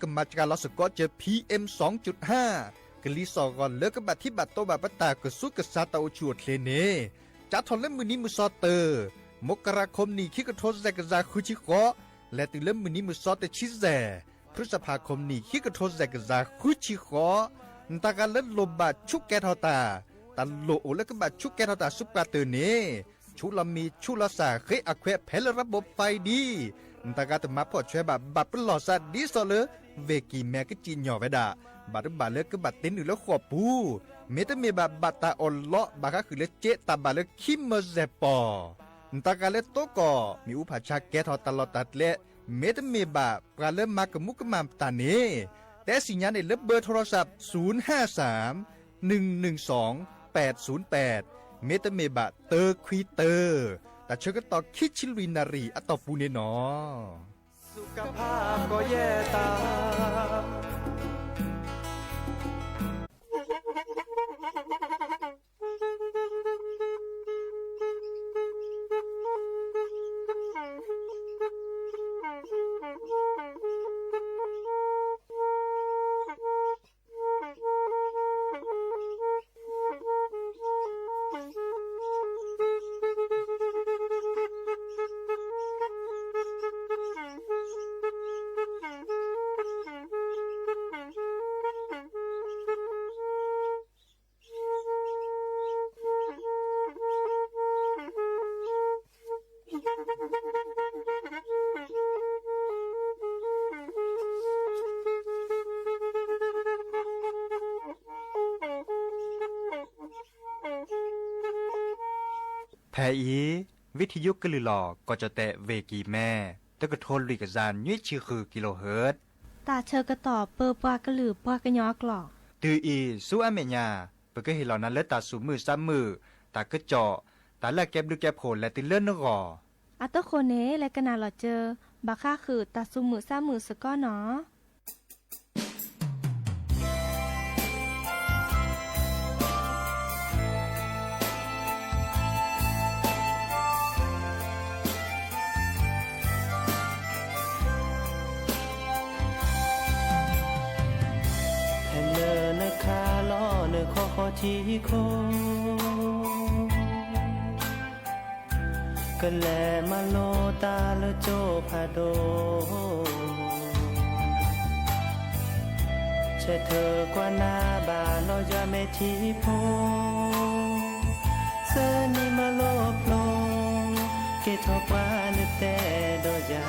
ก็มาจากการลอสก็เจอ PM 2.5กลีสอก่อนเลิกกับบัตที่บัตโตบัตปตากสุกซาตาโอชัวเทเลเนจัดทอนเล่มมือนี้มือซอเตอร์มกราคมนี้คิกโทษแซกซาคุชิโกและติเล่มมือนี้มือซอเตชิแซพฤษภาคมนี้คิกโทษแซกซาคุชิโกตาการเล่นลมบาชุกแกทอตาตันโลโอแล้วก็บาชุกแกทอตาซุปกาเตอร์เนชุลามีชุลาสาเคยอควเพลระบบไฟดีตากาตมาพอช่วยบับปลอสัตดีสเลเวกีแม่ก็จีนหย่อไปด่าบัดเลิกก็บัดเต้นอยู่แล้วขวบปูเมตเมบัตตาอลเลาะบักคือเลเจตาบัดเลิกคิมเมเซปอตากาเลโตก็มีอุปชาแกทอตลอดตัดเละเมตเมบับกาเลมากมุกมามตาเนแต่สิญญาณในเล็บเบอร์โทรศัพท์053-112-808เมตเมบะเตอร์ควีเตอร์แต่เชื่อก็ต่อคิชิลินารีอัตอปูเนนอสุขภาพก็แย่ตามแทอีวิทยุกลือหลอก็จะแตะเวกีแม่ตะกะโทนลิกจานยุ้ยชื่อคือกิโลเฮิรตซ์ตาเชอกระตอบเปอปากระหลือปากระยอกหลอกตืออีสู้อเมญาเปิดก็เห็นเหล่านั้นเลือดตาสูมือซ้ำมือตากระเจาะตาแลกแก็บดูแก็บโผล่และติเลื่อนนกออัตโคเนและกนาหลอเจอบาค่าคือตาซุมือซ้ำมือสก้อเนาะคาล้อเนอขอทีโคก็แลมาโลตาละโจพาโดใช่เธอกว่าหน้าบาลอยาไม่ทีโพเสนี่มาโลโปลเกทอกว่าเนแต่ดอยา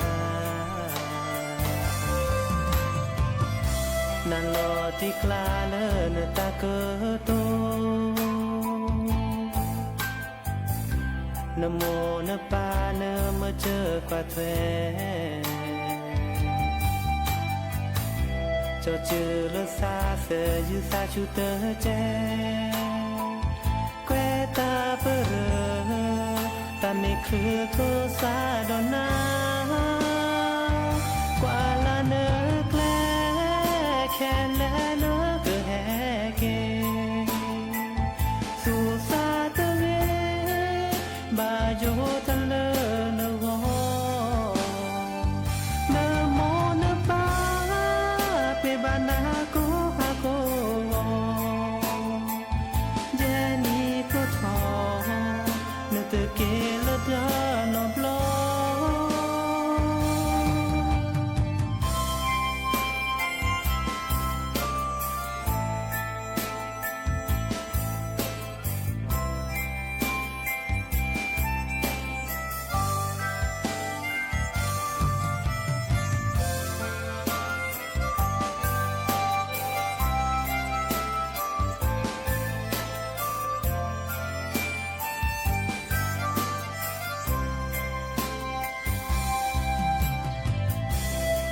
นั่นลอที่คลาเลนตาเกิดโตนโมนปาเนมาเจอกว่าแทเจ้าจือลซาเสยืซาชูเตอแจแกวตาเปรอตาไม่คือโทซาดอนนากว่าลาเนแกลแค่แลเนก็แฮเกสู่ซาตะเวบาโยตะเลนวนะโมนะปาเปบานาโกฮาโกเจนีพุทธนตะเกลดานอบลอ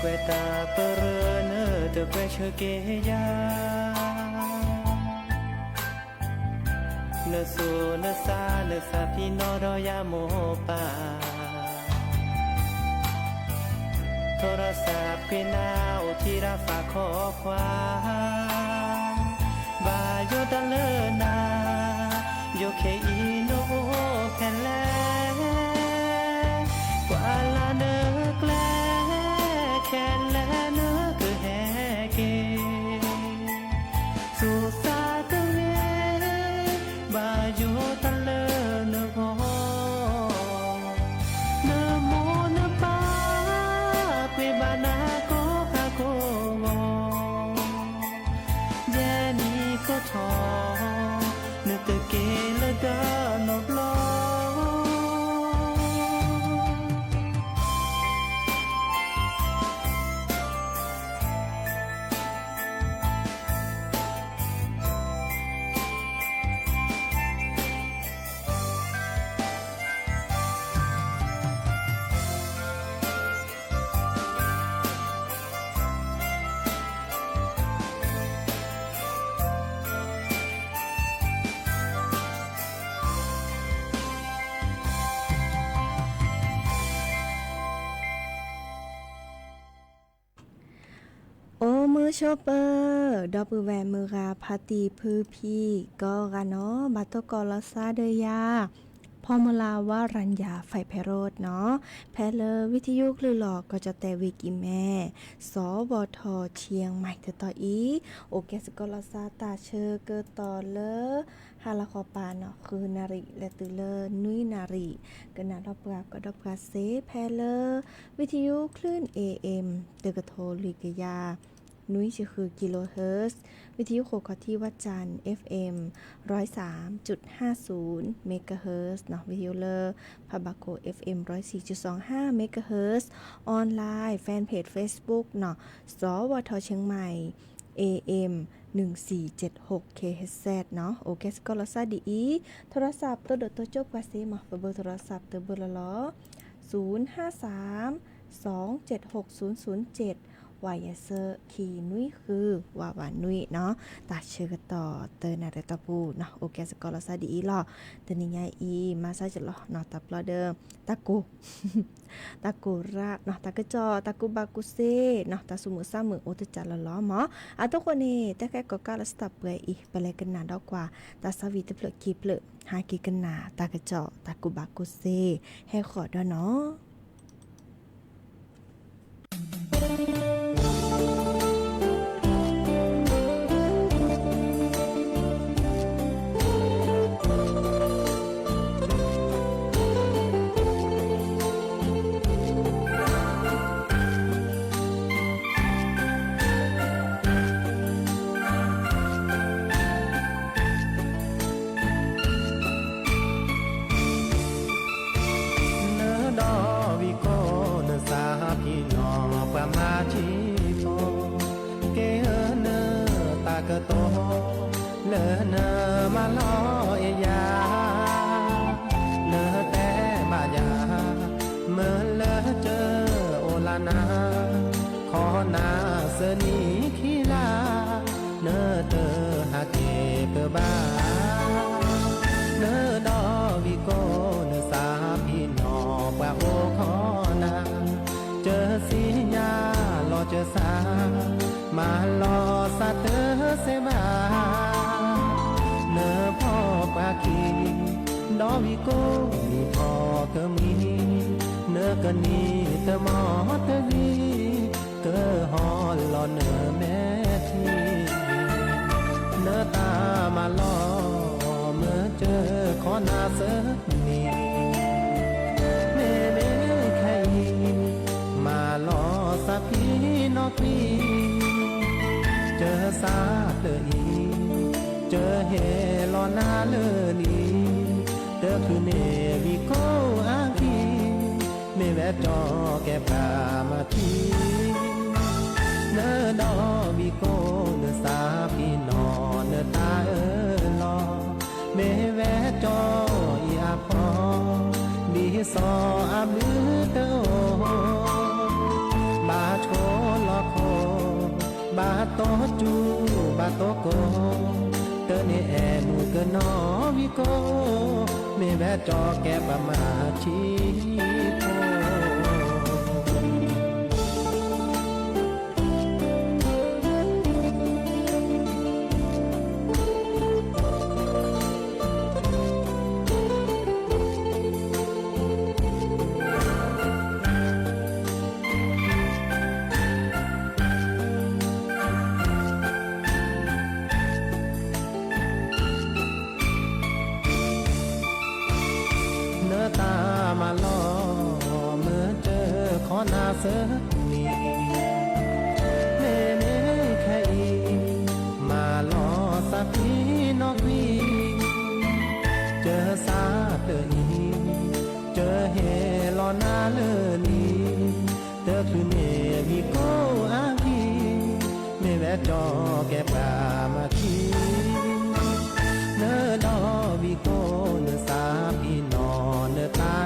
แกวตาเปรเนเตแกวเชเกยาเนสูเนซาพี่นอรอยาโมปาโทรศัพท์เกนาวที่ราฝากข้อความบาโยตะเลนาโยเคอีโนแค่แลกว่าลาเนแกลแค่แลเนคือแฮ มือโชเปอร์ดอปือแวมือราพาตีพือพีก็กันเนาะบัตโตกอลซาเดยาพอมลาว่ารัญญาไฟไพโรดเนาะแพเลวิทยุคลือหลอกก็จะแต่วิกิแม่สวทเชียงใหม่ต่ออีโอเคสกอลซาตาเชอเกอต่อเลฮาลาคอปาเนาะคือนาริและตือเลนุยนาริกนาดอบกาก็ดอบกาเซแพเลวิทยุคลื่น AM เตกโทลิกยานุ้ยจะคือกิโลเฮิรตซ์วิทยุโคคอที่วัดจันทร์ FM 103.50 เมกะเฮิรตซ์เนาะวิทยุเลอพาบาโก FM 104.25 เมกะเฮิรตซ์ออนไลน์แฟนเพจ Facebook เนาะสวทเชียงใหม่ AM 1476 kHz เนาะโอเคสกอลซาดีอีโทรศัพท์ตัวตัวจบกว่าซีมาเบอร์โทรศัพท์ตัวเบอร์ละล้อ053276007วายเซอร์คีนุ้ยคือวาวานุ้ยเนาะตาเชื่อต่อเตอร์นาเรตาปูเนาะโอเคสกอลซาดีอีหรอเตนิยาอีมาซาจะหรอเนาะตับลอเดิมตะกูตะกูราเนาะตะกะจอตะกูบากุเซเนาะตะสุมุซามือโอตจัลล้อหมออะทุกคนนี่แต่แค่ก็กาลสตับเปยอีไปเลยกันหนาดอกกว่าตาสวีตะเปลกีเปลหากีกันหนาตะกะจอตะกูบากุเซให้ขอดเนาะมาลอสะเตอเสมาเนอพ่อปากีดอวิโกมีพ่อก็มีเนอก็นี่เตมอเตดีเกอฮอลอเนอแม่ทีเนอตามาลอเมื่อเจอขอนาเสนีเมเมใครมาลอสักพีนอกพีเจอซาเลยเจอเฮลอนาเลยเดอคือเนวิโกอาคีเมแวจอแกปามาทีเนดอวิโกเนสาพีนอเนตาลอเมแวจออีอาพอบีซออาบือเตอบาโชลอโคบาโตจูบาโตโกเตเนแอมูเกนอวิโกเมแวจอแกปะมาชีโพนาเสนีเมเมใครมาลอสักพีนอกวีเจอซาเดอีเจอเฮลอนาเลลีเตอคือเนวิโกอากีเมแวจอแกปามาทีเนดอวิโกเนสาพีนอเนตา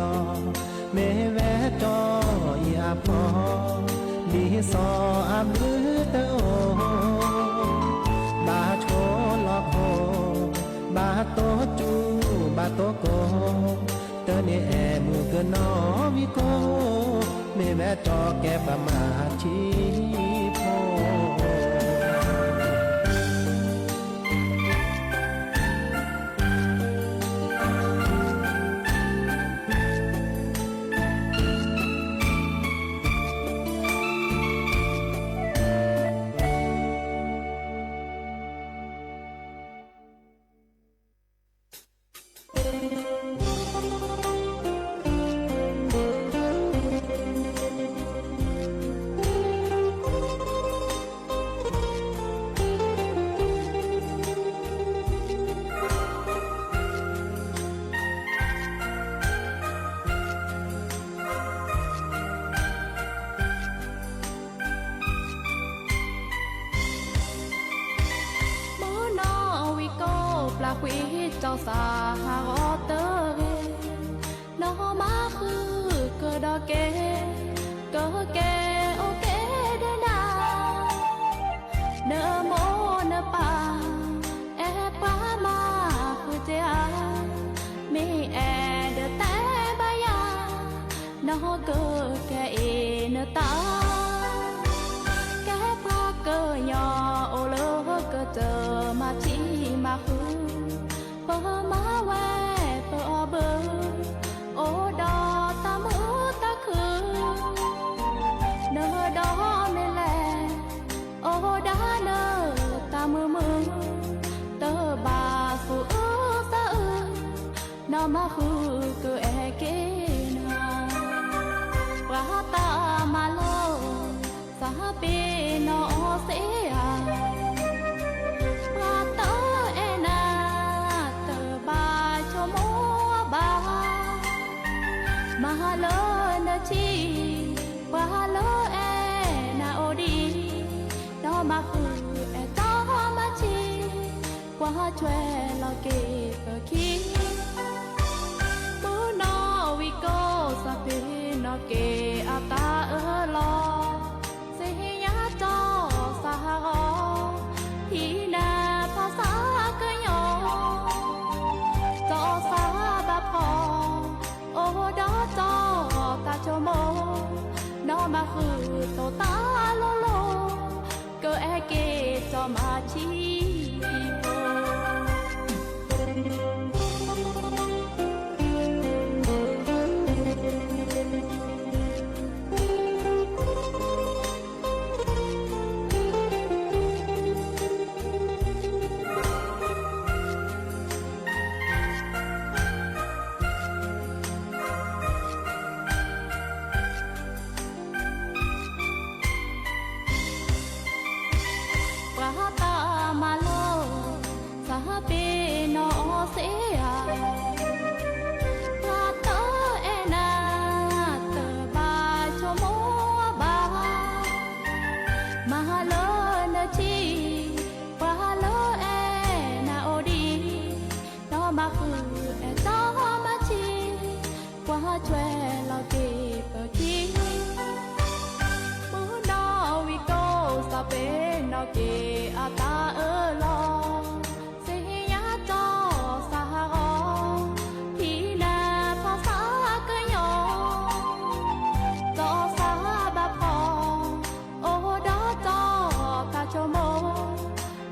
ลอเมแวจอยาพอดีซออาบือเตโอบาโชลอโคบาโตจูบาโตโกเตเนแอมูเกนอวิโกเมแวจอแกปะมาชีโพ คุยเจ้าสาหากอเตอเกนอมาคือเกิดดอกเกเกิดเกโอเกเดนาเนโมเนปาแอปามาคือเจ้ามีแอเดแต่บายานอเกิดแกเอเนตาแกพาเกยอโอเลก็เจอมาที่มาคือเปอมาแวเปอเบอโอดอตามือตาคือเนอดอไม่แลโอดาเนอตามือเตอบาสูสะนอมาคือก็เอเกนาปราตามาโลสาเปนอเสียมาเลนชีวาเลเอนาโอดีดอมาคือเอตอมาชีกว่าช่วยเราเก็บคิดมูนอวิโกสะเพนอเกอาตาลอเสียจอสาหอที่นาภาษากะยอจอสาบะพอโอดอจอตาโจโมนอมาคือโตตาโลโลเกอแอเกจอมาชีโช่วยเราเก็บคิดมูนอวิโกสะเปนอเกอาตาลอเสียจอสาหอที่นาภาษากะยอจอสาบะพอโอดอจอตาโจโม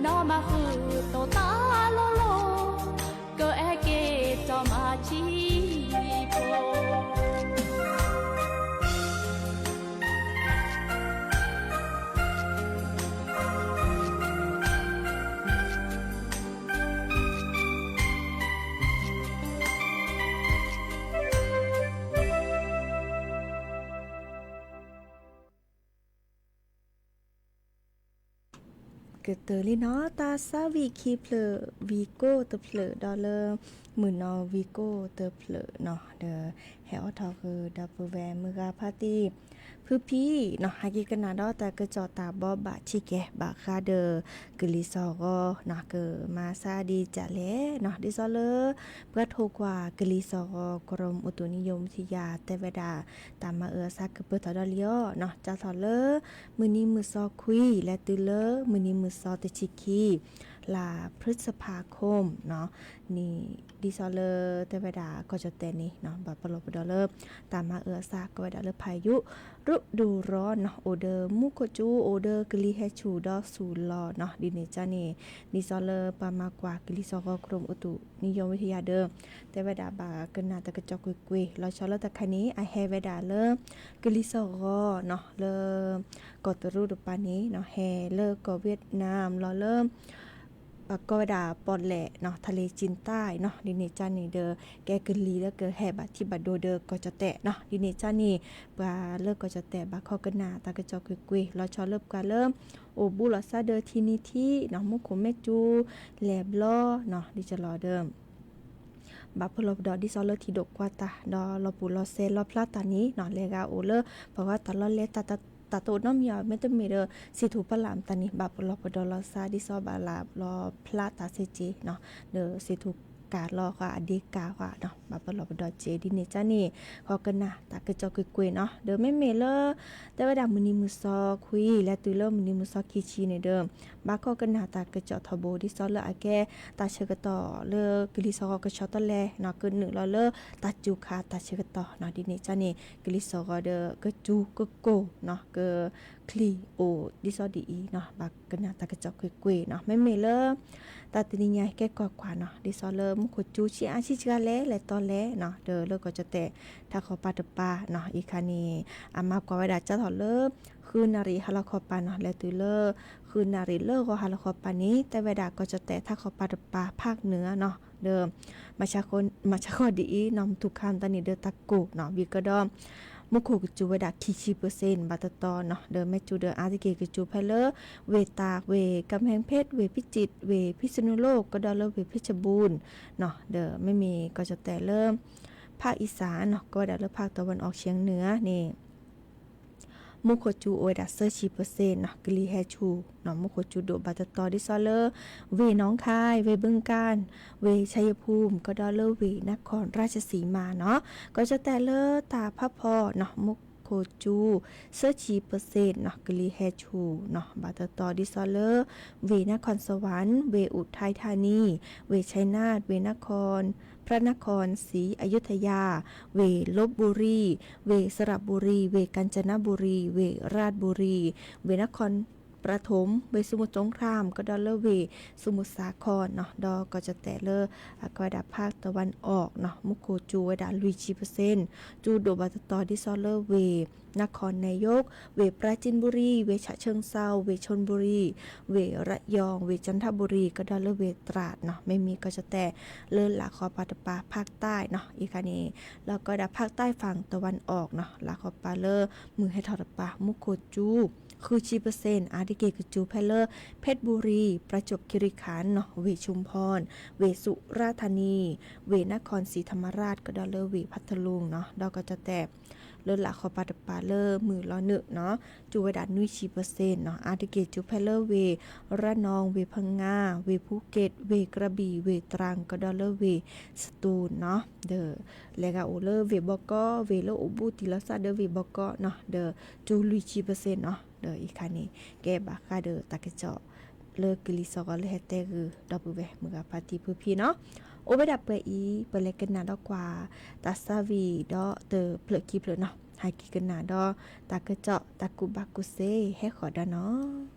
นอมาคือโตตาโลโลเกอแอเกจอมาชีโพเกิดเตอลี่เนาะตาซาวีคีเพลวีโก้เตอเพลดอลเลอร์มือนอวีโก้เตอเพลเนาะเดอแฮวทอคือดับเบิลแวร์มือกาพาตีพื้พี่เนาะฮากิกันนาดอแต่ก็จอตาบอบะชิแกบะคาเดอกลิซอก็เนาะเกมาซาดีจะแลเนาะดิซอเลเพื่อโทกว่ากลิซอกรมอุตุนิยมวิทยาแต่เวดาตามมาซักเปิดตอดเลียเนาะจะสอเลมื้อนี้มือซอคุยและตือเลมื้อนี้มือซอตะชิคีลาพฤษภาคมเนาะนี่ดิซอเลแต่เวดาก็จะแต่นี้เนาะบัดปลบดอเลตามมาซักก็เวดาเลพายุฤดูร้อนเนาะโอเดอร์มุโกจูโอเดอร์กลีเฮชูดอสูลอเนาะดิเนจานี่ดิซอเลปามากว่ากลีซอกกรมอุตุนิยมวิทยาเดิมแต่เวดาบากันนาตะกะจอกกุยๆเราชอเลตะคันนี้ไอเฮเวดาเลกลีซอกเนาะเลกอตรูดุปานี้เนาะแฮเลก็เวียดนามรอเริ่มก็เวดาปอนแหละเนาะทะเลจีนใต้เนาะดิเนจานี่เดอแกกึลีแล้วเกแฮบัดที่บัดโดเดอก็จะแตะเนาะดิเนจานี่ปลาเลิกก็จะแตะบาคอกันนาตากระจอกกุยๆเราชอเริ่มกว่าเริ่มโอบูลอซาเดอทีนิที่เนาะมุโคเมจูแลบลอเนาะดิจะรอเดิมบาพลบดอดิซอเลที่ดกกว่าตาดอลอปูลอเซลอพลาตานี้เนาะเลกาโอเลเพราะว่าตลอดเลตา าโตน้อมยอไม่ต้องมีเด้อสิถูปะหลามตานี่บับรอปดอลซาดิซอบาลาบรอพลาตาเซเจเนาะเด้อสิถูการรอค่ะอดีกาค่ะเนาะบับรอปดอเจดินี่จ้านี่ขอกันนะตากระจอกกุยๆเนาะเด้อไม่เมเลอแต่ว่าดามื้อนี้มื้อซอคุยและตุเลอมื้อนี้มื้อซอคิชีในเด้อบาขอกันนะตากระจอทบดิซอเลออาแกตาเชกต่อเลอกลิซอกระชอตะแลเนาะเกิน1รอเลอตาจูคาตาเชกต่อเนาะดินี่จ้านี่กลิซอก็เด้อกระจูกโกเนาะกคลีโอดิซอดีเนาะบากันนะตากระจอกกุยๆเนาะไม่เมเลอตาตินิยายแกกว่าเนาะดิซอเลมุขจูชิอาชิชกาแลและตอแลเนาะเด้อเลอก็จะแต่ถ้าขอปาตปาเนาะอีคานีอามากว่าเวลาจะถอดเลิกคืนนารีฮาลาคอปาเนาะและตุเลอคืนนารีเลิกก็ฮาลาคอปานี้แต่เวลาก็จะแต่ถ้าขอปาตปาภาคเหนือเนาะเดิมมาชาคดีนำทุกคำตอนนี้เด้อตะกุเนาะวิกดอมมุขกจูเวดาคิชิเปอร์เซ็นต์บาตตอเนาะเดิมแม่จูเดออาร์ติเกกจูไพเลอร์เวตากเวกำแพงเพชรเวพิจิตรเวพิษณุโลกก็ดอเลอร์เวเพชรบูรณ์เนาะเด้อไม่มีก็จะแต่เริ่มภาคอีสานเนาะก็ดอเลอร์ภาคตะวันออกเฉียงเหนือนี่มุขจูโอดาเซอร์ชีเปอร์เซ็นต์เนาะกลีแฮชูเนาะมุขจูโดบาตตอดิซอเลอร์เวน้องคายเวบึงกาฬเวชัยภูมิก็ดอเลอร์เวนครราชสีมาเนาะก็จะแต่เลอตาพระพอเนาะมุโคจูเซอร์ชีเปอร์เซ็นต์เนาะกลีแฮชูเนาะบาตตอดิซอเลอร์เวนครสวรรค์เวอุทัยธานีเวชัยนาทเวนครพระนครศรีอยุธยาเวลบบุรีเวสระบุรีเวกาญจนบุรีเวราชบุรีเวนครประถมเวสมุทรสงครามก็ดอเลอร์เวสมุทรสาครเนาะดอก็จะแต่เลอก็ดาภาคตะวันออกเนาะมุโคจูดาลุยชีเปอร์เซ็นต์จูโดบาตตอดิซอเลอร์เวนครนายกเวปราจินบุรีเวฉะเชิงเซาเวชลบุรีเวระยองเวจันทบุรีก็ดอเลอร์เวตราดเนาะไม่มีก็จะแต่เลอหลาคอปาตปาภาคใต้เนาะอีกคันนี้แล้วก็ดาภาคใต้ฝั่งตะวันออกเนาะลาคอปาเลอร์มือให้ทอดปามุโคจูคือชีเปอร์เซ็นต์อาร์ติเกกจูไพเลอร์เพชรบุรีประจวบคีรีขันธ์เนาะเวชุมพรเวสุราษฎร์ธานีเวนครศรีธรรมราชก็ดอเลอร์เวพัทลุงเนาะดอก็จะแตบเลอหลักขอปาตปาเลอร์มือล้อเนึเนาะจูวดานุยชีเปอร์เซ็นต์เนาะอาร์ติเกจูไพเลอร์เวระนองเวพังงาเวภูเก็ตเวกระบี่เวตรังก็ดอเลอร์เวสตูลเนาะเด้อแล้วก็โอเลอร์เวบกเวเลอร์อุบุติลซาเดอเวบกเนาะเด้อจูลุยชีเปอร์เซ็นต์เนาะเด้ออีกคันนี้แกบาคาเด้อตะกะเจาะเลอกลิซอกเลเฮเตคือดอบุเวมือปาติพื้พี่เนาะโอเบดับเปอีเปเลกันนาดอกว่าตาซาวีดอเตอเพลกีเพลเนาะไฮกิกันนาดอตากะเจาะตะกุบักกุเซให้ขอดาเนาะ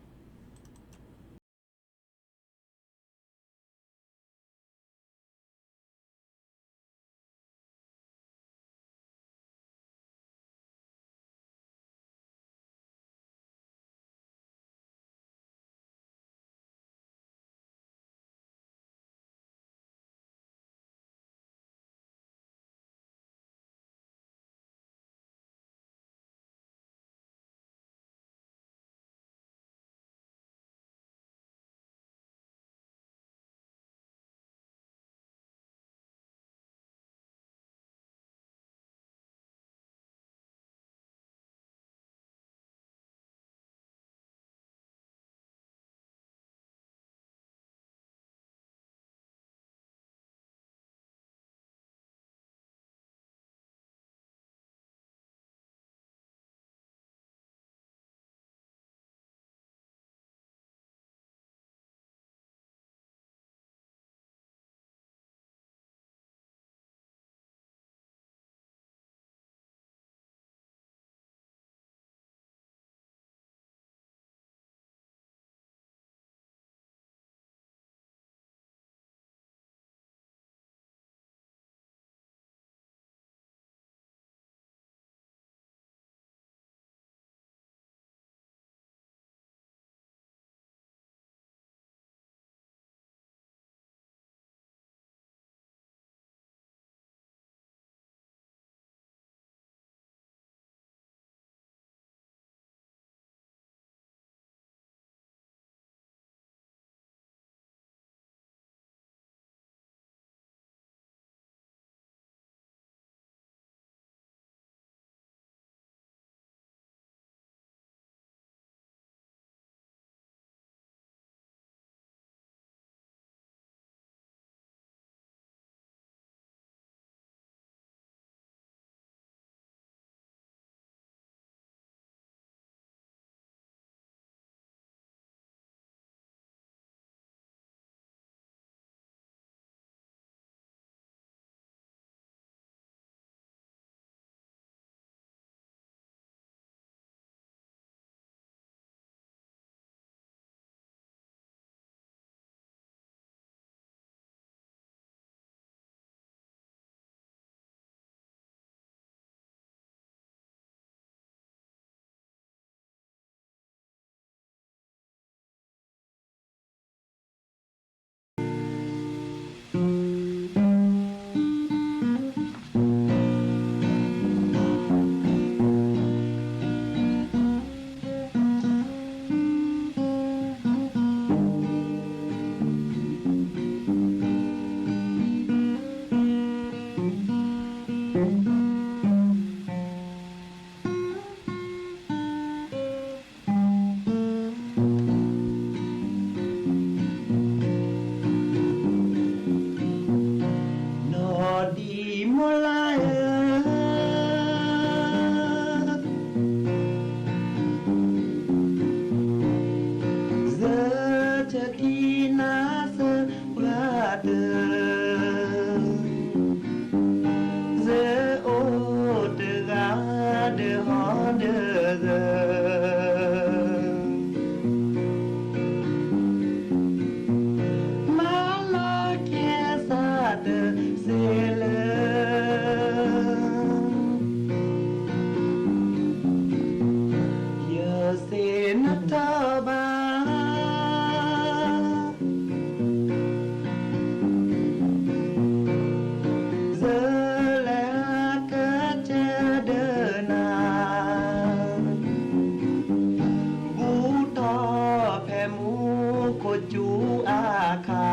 จูอาคา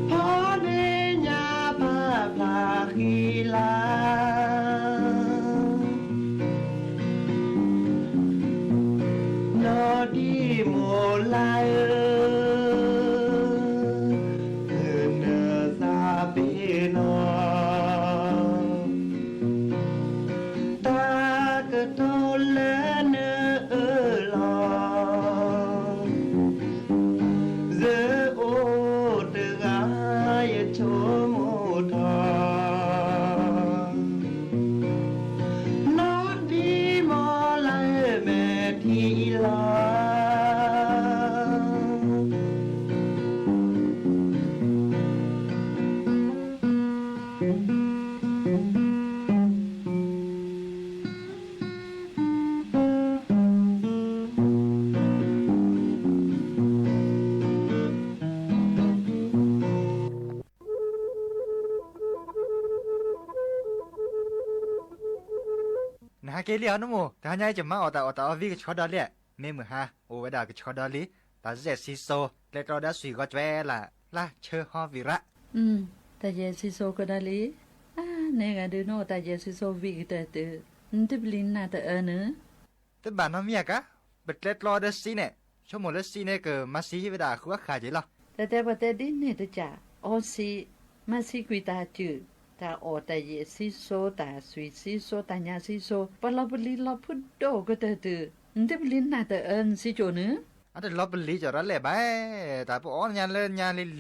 พอเนญาพาพลาคีลานอดีโมลาเนซาเปโนตากะโตเลเนลอเซโอตกายโชโมทอนอดีโมลาเมทีลานะเกลียวนะโมแต่หายจะมาออวิกชอดอเลียเมมือฮะโอเวดากชอดอลีตาเจซิโซเลตรอดาสุยก็แจละเชอฮอวิระ แต่เยซิโซก็ได้ลีเนกาดูโนแต่เยซิโซวิกแต่ติบลินนาแต่เนอะ แต่บ้านน้องเมียกะเปิดเลตรอดาซีเนี่ยชั่วโมงละซีเนี่ยก็มาซีเวดาคือว่าขาดจีละ แต่ประเทศดินเนี่ยตจ่าออซีมาซีกุยตาจืตาออแต่เยซิโซตาสุยซิโซตาญาซิโซปลอบลิลอพุดโดก็แต่ติบลินนาแต่ซิโจเนอะ อันเดลอบลีจะรัดเลยไปแต่พวกอ๋อยานเลย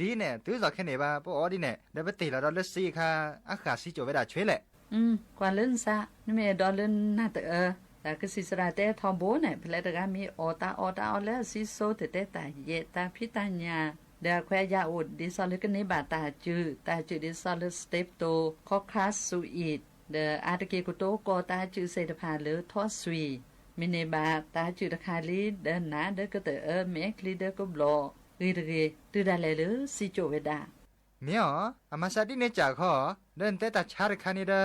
ลีเนี่ยตื้อจากแค่ไหนบ้าพวกอ๋อดิเนี่ยเดี๋ยวไปตีแล้วเราซีค่ะอาขาซีโจเวดาช่วยแหละ กว่าเล่นซะนี่แม่ดอลเล่นนาแต่แต่ก็สิสระแต่ทอมโบเนี่ยเพลตกามีออแล้วซิโซแต่ตาเยตาพิตาญาเดาแควายาอุดดิซอลกันในบาตาจืดิซอลสเตปโตคอคลาสซูอีดเดอาตะเกกุโตกอตาจืเซตพาหรือทอสวีมิเนบาตาจืตะคาลีเดินนาเดก็เตเมคลีเดก็บลอรีตือดาเลหรือซิโจเวดา เมียอามาซาดิเนี่ยจากเขาเดินแต่ตาชาร์คานี่เดอ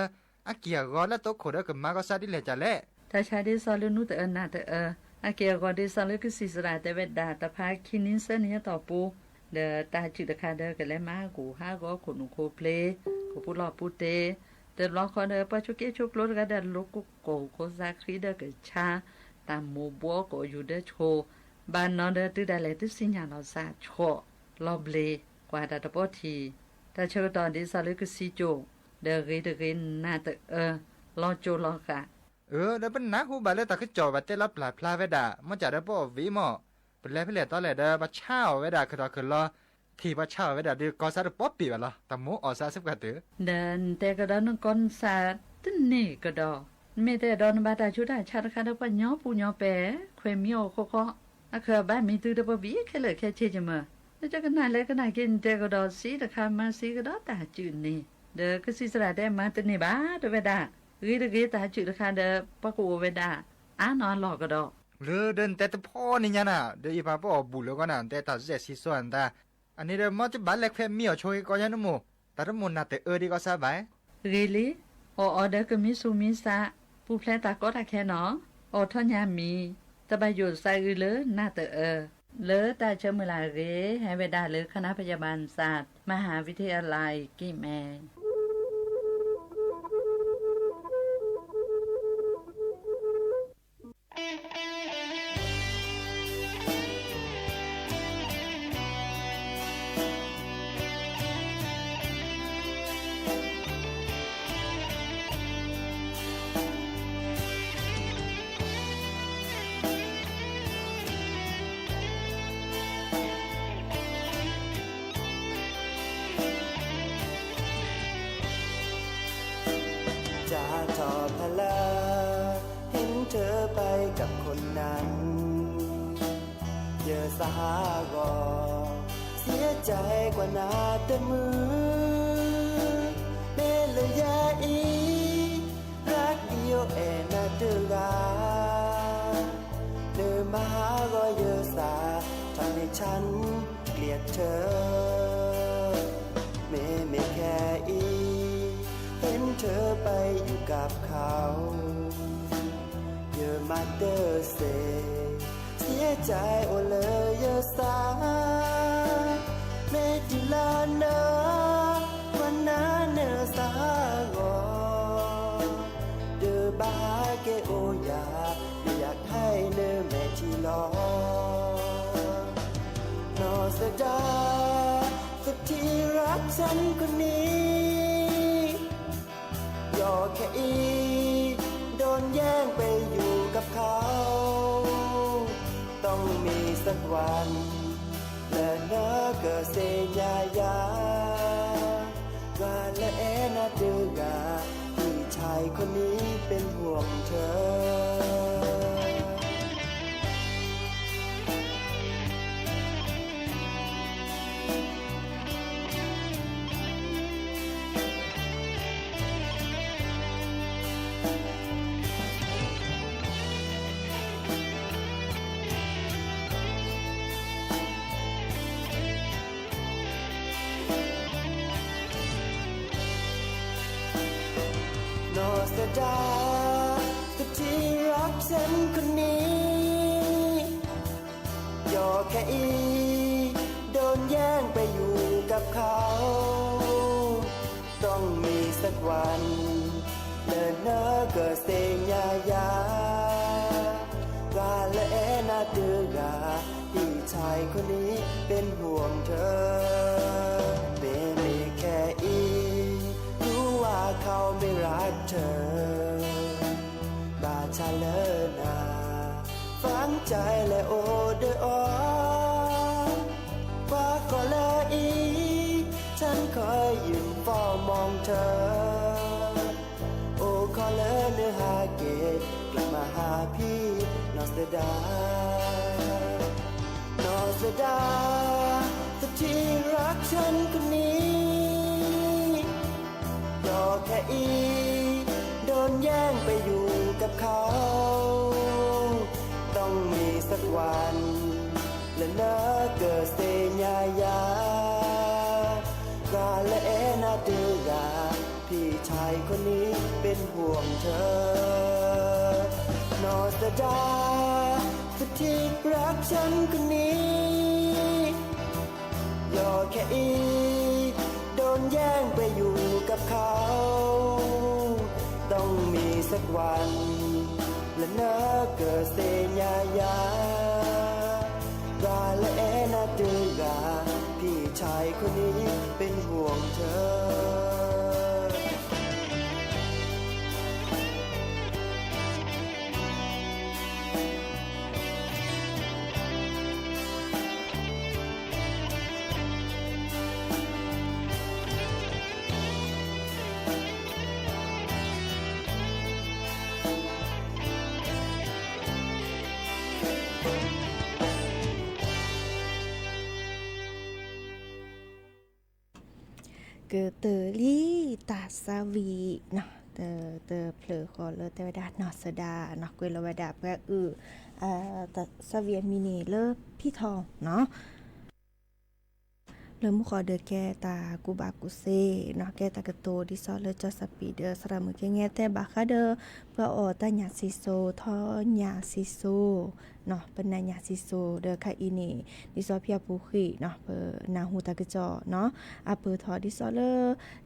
อาเกียกอแล้วโตโคเดกับมาก็ซาดิเลยจ่าเล่ ถ้าชาดิซอลนูเตนาเตอาเกียกอดิซอลก็สิสระแต่เวดาตาพาคินินเซเนียต่อปูเดตาจืตะคาเดก็เลยมากูฮาก็ขุนโคเพลกูพูดลอพูเตเดลอคอเดปะชุกเกชุกรถก็เดลูกโกโคซาครีเดก็ชาตามหมู่บัวก็อยู่เดโชบ้านนอนเดตือดาเลตือสิญญาณเราซาโชลอบเลกว่าดาตะปอทีแต่เชอตอนดิซอลก็สิโจเดรีนาเตลอโจลอกะ เดี๋ยวเป็นนักหูบาเลยตาคือจอบัดเจรับพลาเวดามันจะได้บ่วีหมอเป็นแล้วตอนแรกเด้อบัดเช้าเวดาคือตอคือรอที่บัดเช้าเวดาดือกอซาดป๊อปปี้บัดละตะหมูออซาซึกกะตือ เดินแต่ก็ดอนก้นสาตึนนี่ก็ดอไม่แต่ดอนบาตาชุดาชาตคาดปะญอปูญอแปแควมีโอโคโคอะเคบ้านมีตือดปบีแค่เลยแค่เชจมาแล้วจะกันไหนแล้วกันไหนกินแต่ก็ดอสีตะคามาสีก็ดอตาจืนนี่เด้อก็สิสระได้มาตึนนี่บาตเวดารีตาจืดตะคาเด้อปะกูเวดาอ่านอนหลอกก็ดอ หรือเดินแต่พ่อนี่น่ะเดี๋ยวอีพาพ่อบุแล้วก็น่ะแต่ตาเจสิส่วนตาอันนี้เด้อมันจะบัดเล็กแค่มีช่วยก็ยันหมู่แต่ละมุนน่ะแต่ดีก็สบาย really ออเดอร์ก็มีซูมิซาปูแพลตาก็ตาแค่เนาะอทอนยามีตะบายอยู่ใส่เลยน่าเตเลอตาเชมลาเรให้เวดาเลอคณะพยาบาลศาสตร์มหาวิทยาลัยกิแม จากทอพลาเห็นเธอไปกับคนนั้นเยอะสหากอเสียใจกว่านาแต่มือเมเลยยาอีรักเดียวแอนาเดือกาเดินมาหาก็เยอะสาทำให้ฉันเกลียดเธอไม่แค่อีเห็นเธอไปอยู่กับเขาเยอะ มาเดอเซเสียใจโอเลยเยอะสาเมดิลาเนอวันนั้นเนอสางอเดอบาเกโอยาอยากให้เนอแม่ที่รอนอสดาสักที่รักฉันคนนี้ยอแค่อีโดนแย่งไปอยู่กับเขาต้องมีสักวันและเนอเกิดเสียยากาและเอนาดือกาพี่ชายคนนี้เป็นห่วงเธอโนสดาสุดที่รักฉันคนนี้ยอแค่อีโดนแย่งไปอยู่กับเขาต้องมีสักวันเดินเนอเกิดเสียยากาและเอนาดือกาพี่ชายคนนี้เป็นห่วงเธอเป็นมีแค่อีรู้ว่าเขาไม่รักเธอบาชาเลนาฝังใจและโอเดอว่าขอเลอีฉันคอยยืนเฝ้ามองเธอโอ้ขอเลเนื้อหาเกตกลับมาหาพี่นอสดานอสดาสักที่รักฉันคนนี้ยอแค่อีโดนแย่งไปอยู่กับเขาต้องมีสักวันและเนอเกิดเสียยากาและเอนาดือกาพี่ชายคนนี้เป็นห่วงเธอนอสดาสุดที่รักฉันคนนี้ยอแค่อีโดนแย่งไปอยู่กับเขาต้องมีสักวันและเนอเกิดเสียยากาและเอนาดือกาพี่ชายคนนี้เป็นห่วงเธอเกิดเตอลี่ตาสาวีเนาะเตอเพลอขอเลอเตวดานอสดาเนาะกุยละวดาเพื่อตาสาวีมินีเลอพี่ทองเนาะเริ่มขอเดอแกตากูบากุเซเนาะแกตากะโตดิซอเลอจอสปีเดอสระมือแกแงแต่บาคาเดอเพื่อออตาญาซิโซทอญาซิโซเนาะเป็นนายาซิโซเดอค่ะอีนี่ดิซอเพียปูขีเนาะเปิ้นาฮูตากะจอเนาะอะเปิ้ทอดิซอเลอ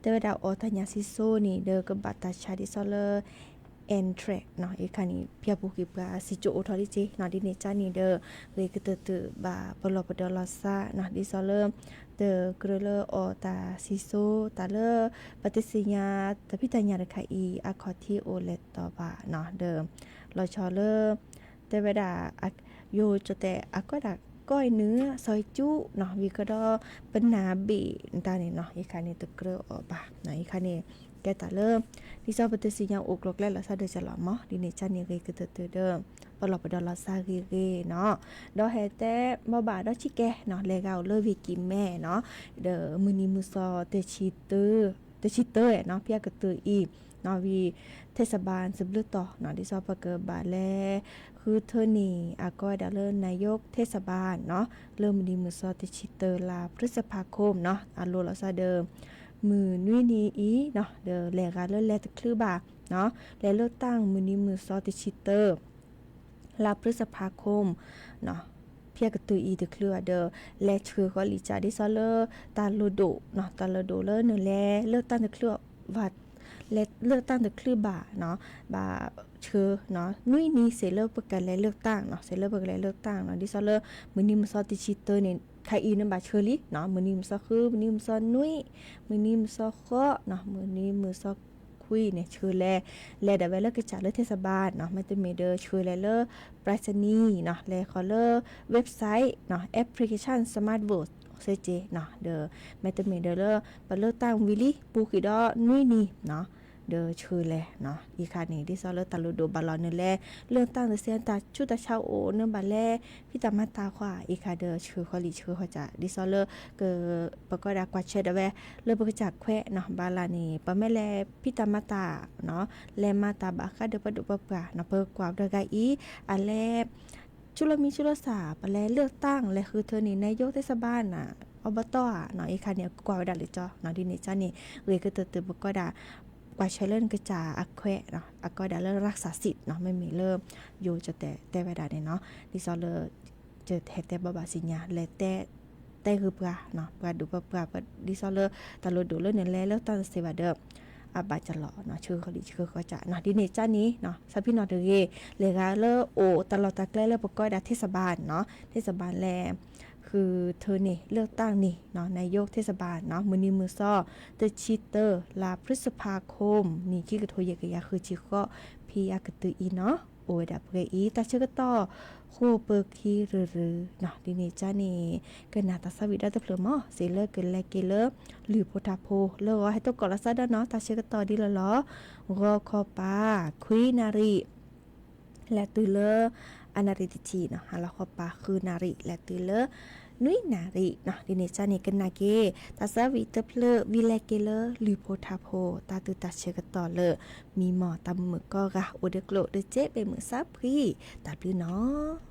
เตวดาออตาญาซิโซนี่เดอกะบัตตาชาดิซอเลอแอนเทรกเนาะอีคันนี้เพียปูกิบาสิโจโอทอดิเจเนาะดิเนจานี่เดอเวกะเตตบาปลอปดอลอซาเนาะดิซอเลอเดอกรเลออตาซิโซตาเลปฏิสิญาตะพิตาญาระคาอีอะคอทีโอเลตตอบาเนาะเดอลอชอเลเตเวดาโยจแต่อะก็ดาก้อยเนื้อซอยจุเนาะวิก็ดอเป็นนาบีตานี่เนาะอีคันนี้ตะเกรออบาเนาะอีคันนี้แกตาดิซอปฏิสิญาอกลกและละซาเดจะหลอมดิเนจันนี่เรกเตเดอปลอปดอลาซาเรเนาะดอแฮแต่บ่บาดอชิแกเนาะเลกาเลวิกิแม่เนาะเดอมือนี้มือซอเตชิเตอร์เนาะเพียกะเตออีเนาะวีเทศบาลซึบลือต่อเนาะดิซอปะเกบาแลคือเธอนี่อาก็ดาเลนายกเทศบาลเนาะเริ่มมือนี้มือซอเตชิเตอร์ลาพฤษภาคมเนาะอาโลลาซาเดอมือนุ้ยนี้อีเนาะเดอแลกาเลแลตะคลือบาเนาะและเลือกตั้งมือนี้มือซอติชิเตอร์ ลาพฤษภาคมเนาะเพียกตุยอีตะเคลือเดอและชื่อก็ลิจาดิซอเลอร์ตาโลโดเนาะตาโลโดเลอร์เนแลเลือกตั้งตะเคลือวัดและเลือกตั้งตะเคลือบาเนาะบาชื่อเนาะนุ้ยนี้เสเลอร์ประกันและเลือกตั้งเนาะเสเลอร์ประกันและเลือกตั้งเนาะดิซอเลอร์มื้อนี้มันซอติชิเตอร์เนี่ยใครอีนำบาเชอรี่เนาะมื้อนี้มันซอคือมื้อนี้มันซอนุ้ยมื้อนี้มันซอเคาะเนาะมื้อนี้มันซอคุยเนี่ยชื่อแลดาเวลก็จัดเลยเทศบาลเนาะมันจะมีเดอชื่อแลเลอร์ไปรษณีย์เนาะแลคอเลอร์เว็บไซต์เนาะแอปพลิเคชันสมาร์ทโหวตเซเจเนาะเดอมันจะมีเดอเลอร์ปเลือกตั้งวิลลี่ปูกิดอนุ้ยนี่เนาะเดอชื่อแลเนาะอีคานี่ที่ซอเลอร์ตาลุโดบาลอนเนแลเรื่องตั้งเดเซียนตาชุตาชาวโอเนบาแลพี่ตามาตาขวาอีคาเดอชื่อคอลิชื่อเขาจะดิซอเลอร์เกปก็ดากว่าเชดเวเลยปกจักแควเนาะบาลานี่ปะแม่แลพี่ตามาตาเนาะแลมาตาบาคาเดปะดุปะปะเนาะเปิกกว่าดกาอีอันแลชุลมีชุลสาปะแลเลือกตั้งและคือเธอนี่นายกเทศบาลน่ะอบตเนาะอีคาเนี่ยกว่าดาหรือจ้อเนาะดินี่จ้านี่ก็ตื่นปก็ดากว่าใช้เล่นกระจาอักแควเนาะอักก็ได้เลิกรักษาสิทธิ์เนาะไม่มีเริ่มอยู่จะแต่เวลาเนี่ยเนาะดิซอเลอร์จะแทแต่บาบาสิญญาและแต่คือปลาเนาะปลาดูปลาดิซอเลอร์ตาโลดูเลยเนี่ยแล้วตอนเซวาเดอร์อาบาจะหล่อเนาะชื่อเขาดิชื่อเขาจะเนาะดิเนจ้านี้เนาะซาพี่นอเดเกเลยกาเลอโอตลอดตะแกล้เลอปก็ได้เทศบาลเนาะเทศบาลแลคือเธอนี่เลือกตั้งนี่เนาะนายกเทศบาลเนาะมือนี้มือซ้อเตชิเตอร์ลาพฤษภาคมนี่คิกโทเยกยาคือจิก็พียากตืออีเนาะโอดับเกอีตาเชกต่อโคเปอร์คีหรือเนาะดินี่จ้านี่ก็นาตาสวิดาตะเพลมอเซเลอร์เกลเกเลอร์หรือโพทาโพเลอให้ตกกอลซาดาเนาะตาเชกต่อดีละล้อรอคอปาคุยนารีและตือเลออนาริติจีเนาะฮาลาคอปาคือนารีและตือเลอนุ้ยนารีเนาะดิเนจานี่กันนาเกตาซาวิเตเพลวิเลเกเลหรือโพทาโพตาตุตาเชกต่อเลมีหมอตำมือก็กะโอเดโกลเดเจเปมือซับพรีตาปลือเนาะ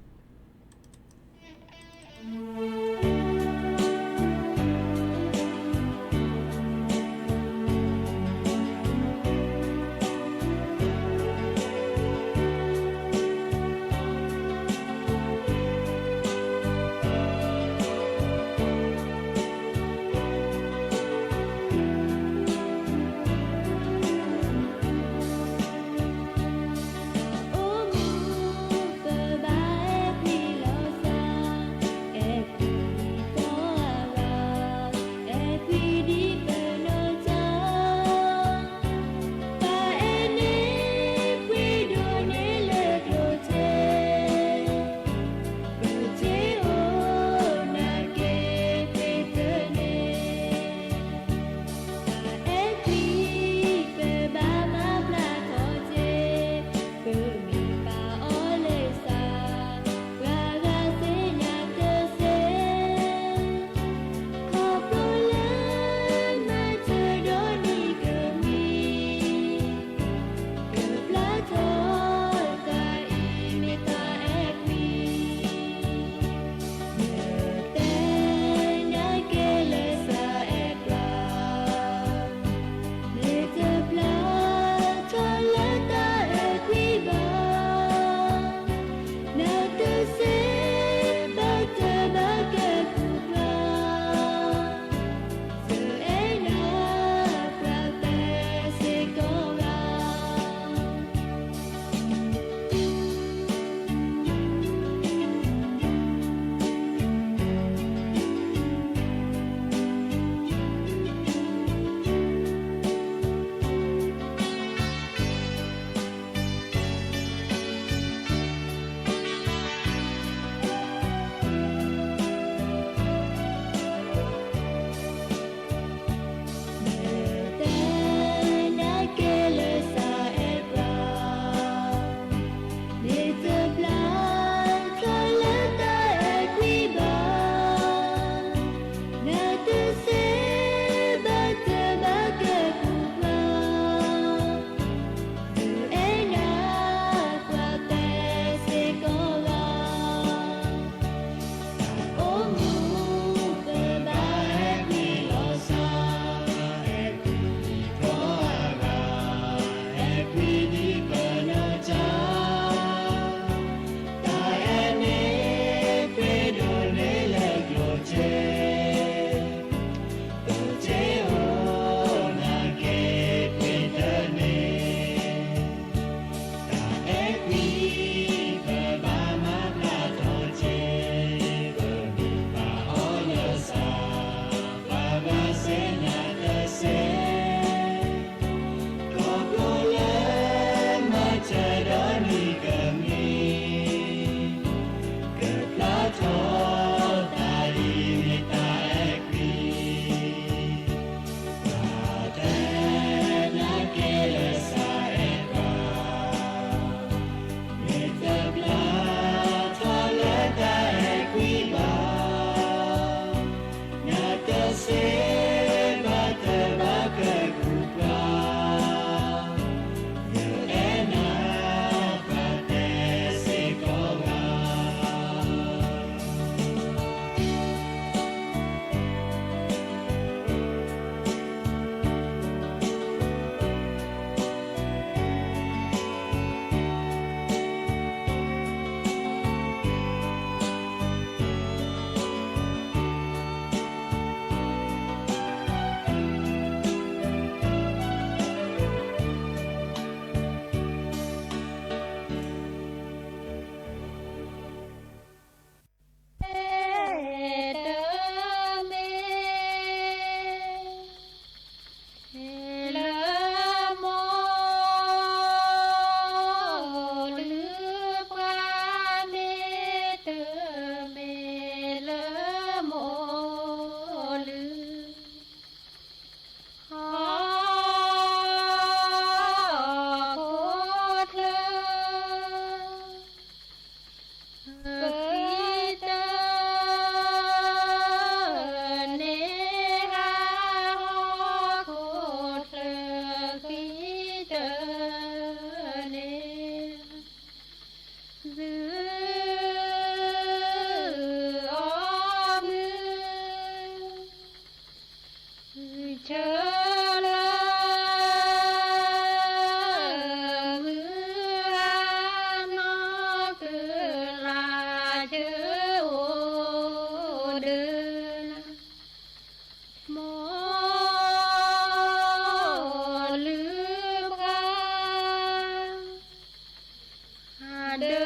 เดิ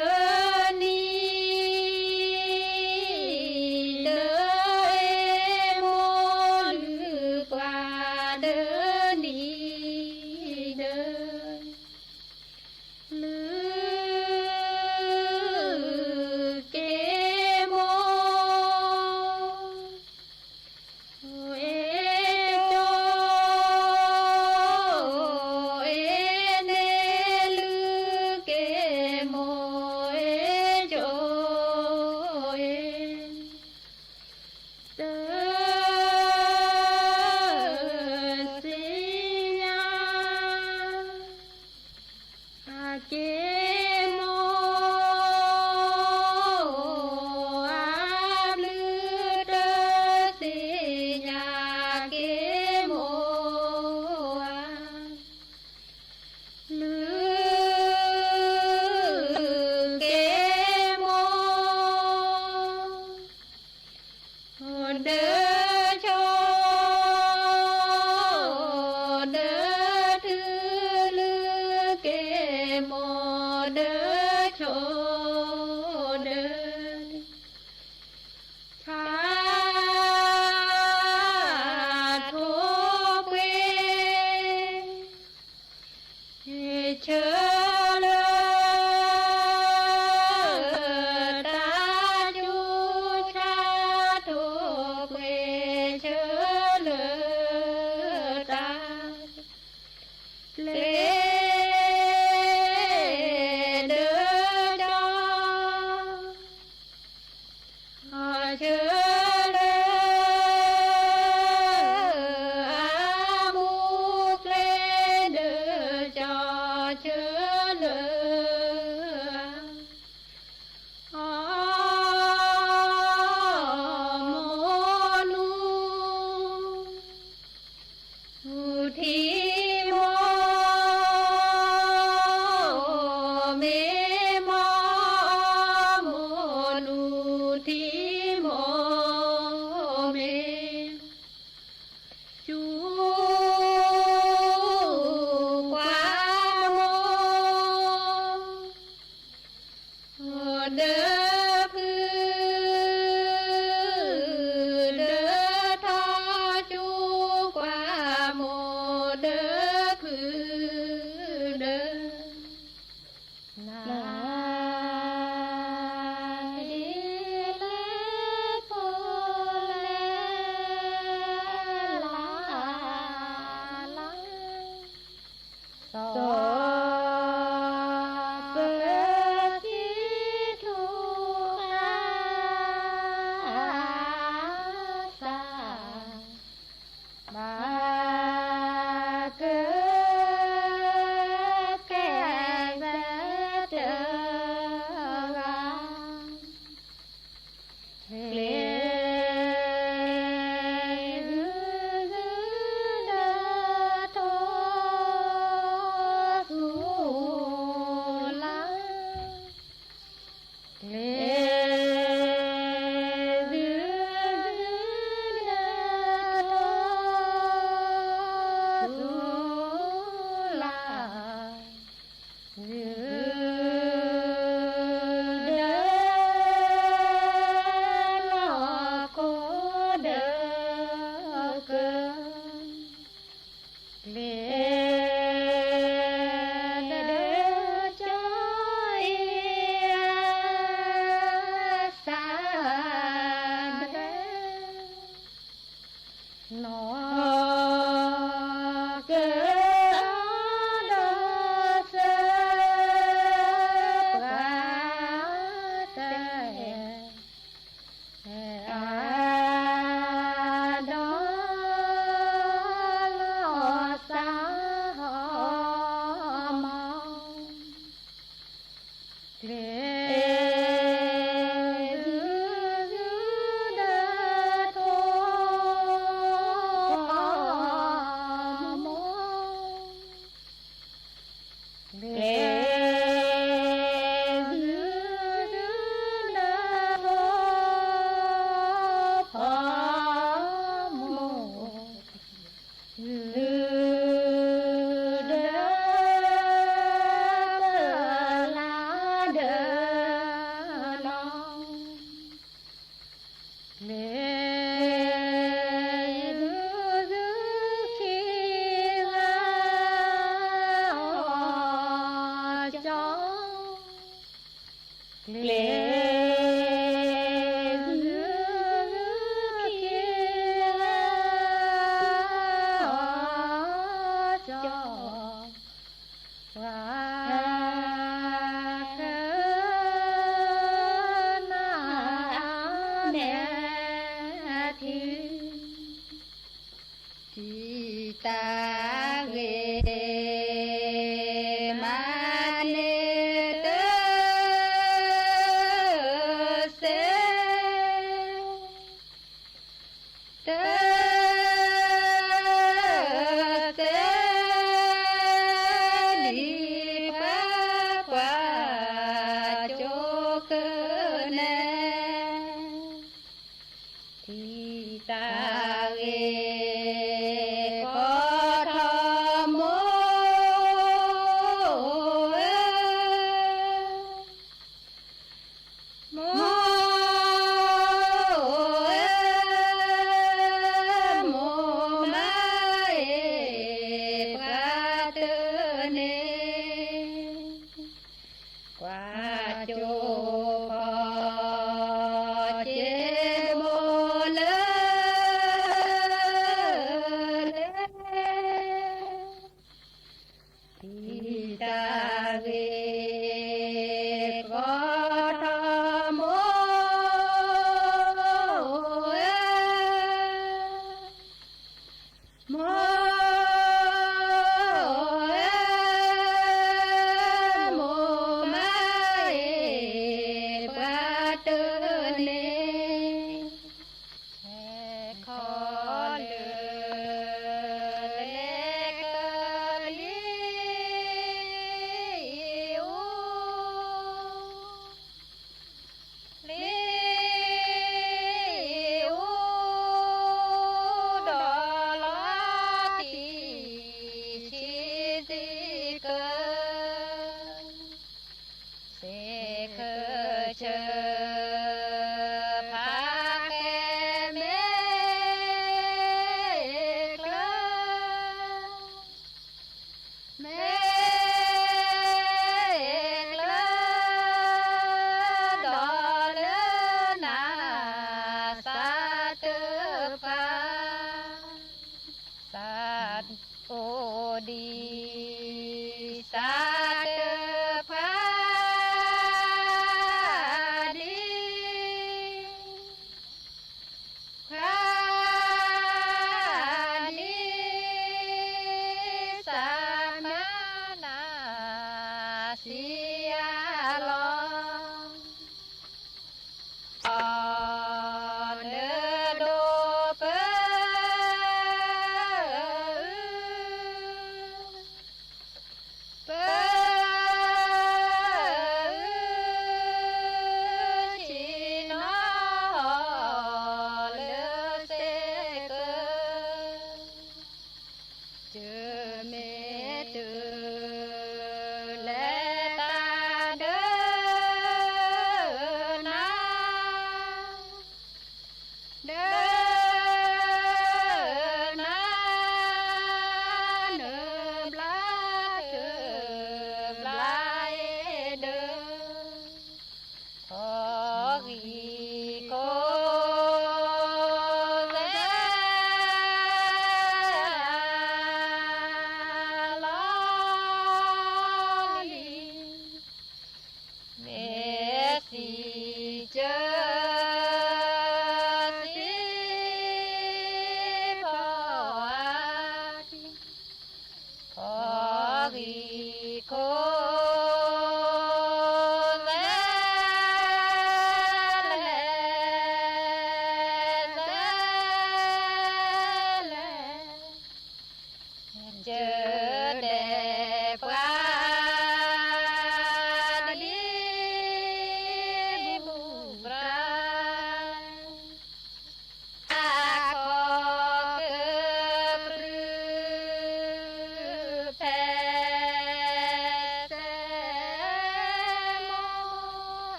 นนี้เดินโมลือกว่าเดินนี้เดินลือเกโมเอโจเอเนลือเกโมเอโจเอเดินสิญาอาเกโมอาลือเดสิญาเกโมอาลือเกโมเดอโชเดอถือลือเกโมเดอโชเดอชาโทเปเชเลตาจูชาโทเปเชเลตาเลเดอจอเชเลอามุกเลเดอจอเชเลอาโมนูทีโมเมโมโมนูทีโมเมจูกวาโมเดอพือเดอทอจูกวาโมเดอพือเดอนาดีเลโพเลลาลาโซเปจิทุขาสาบาเกแก่แเดราเลเดโทสุลาเลเดโทสุลาเดลอโคเดเกเลเดจอยสาเดนอเกดเสปาเตอาดอลอสาหมอเลเดโทโมเลเดโทพอโมลือเดลาเด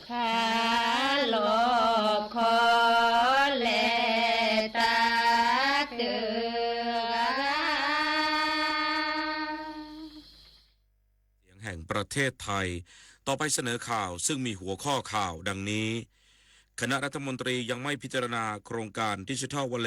ขาหลอกคอแลตาเตือ เสียงแห่งประเทศไทยต่อไปเสนอข่าวซึ่งมีหัวข้อข่าวดังนี้คณะรัฐมนตรียังไม่พิจารณาโครงการดิจิทัลวอลเล็ต